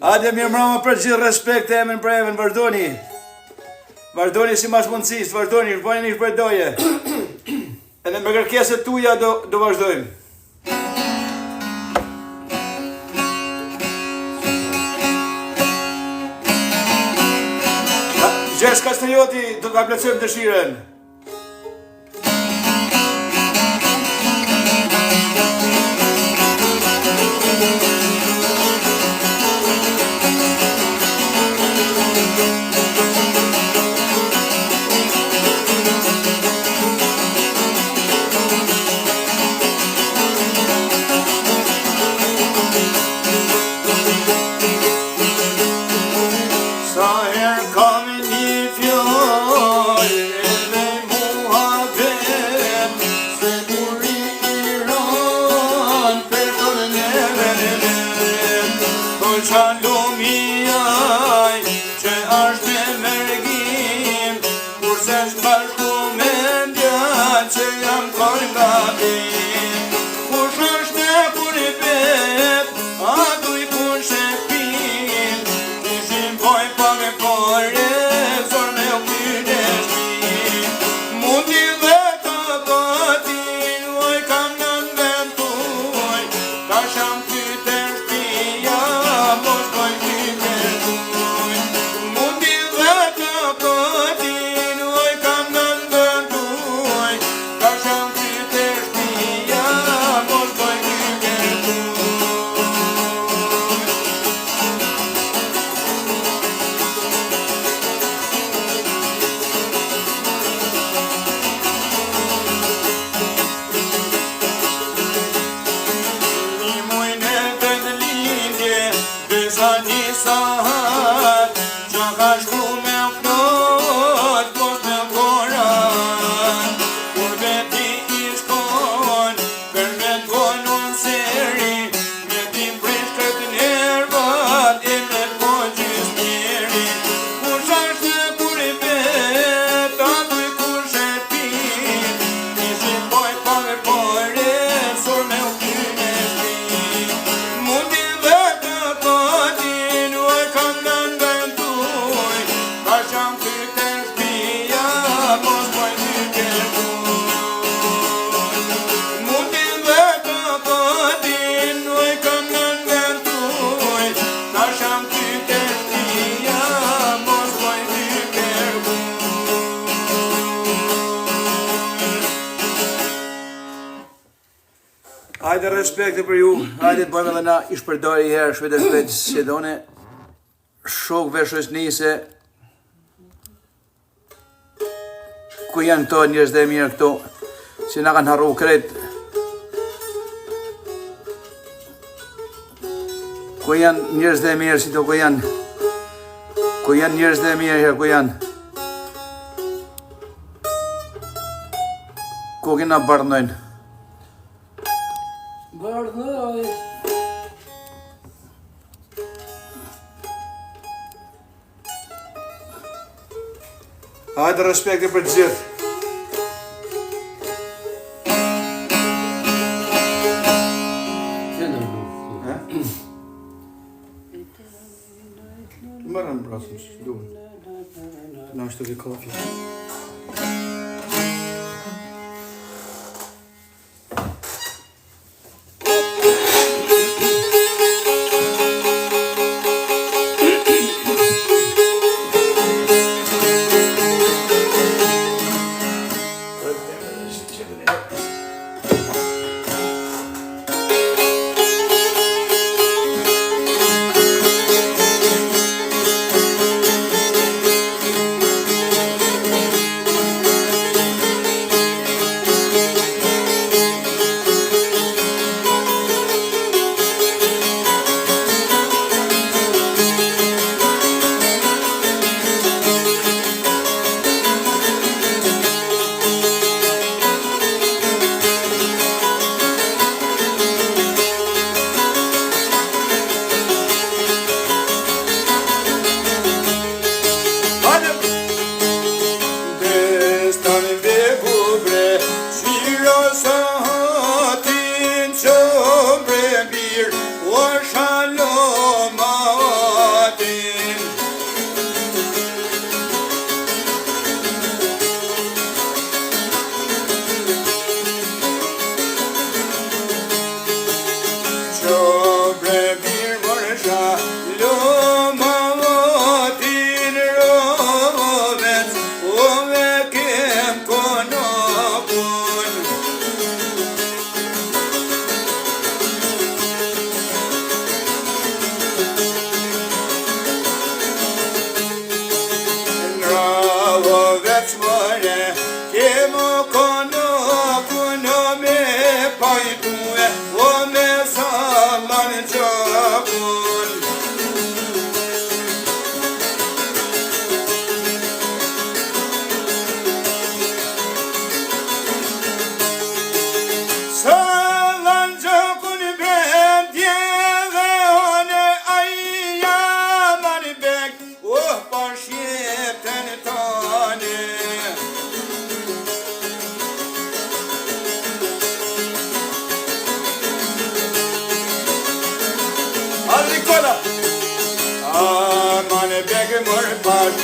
Hajde mirë mbrëma për gjithë respekt e emrin për emrin, vazhdoni. Vazhdoni si mas mundësisë, vazhdoni, bëni një shpërdoje. Edhe me kërkeset tuaja do vazhdojmë. Gjergj Kastëljoti do ta plotësojmë dëshirën. Mundi dhe të këtin, oj kam në mos bëj ty kërkun. Mundin dhe të kodin, nuj kam në ndentuj, ta sham ty të tia, mos bëj ty kërkun. Hajde respekte për ju, hajde të bëjmë edhe na i shpërdori i herë shpejt e shpejt, si done shokëve shoqënisë, ku janë këto njerëz dhe mirë këto, që na kanë harru krejt, ku janë njerëz dhe mirë, si to ku janë njerëz dhe mirë herë, ku janë, ku kena bardhnojnë. Bardhnoj. Hajde respekte për të gjithë. Marrëm brasës, duhen. Na është të ke kafe. Aman beg mor pash,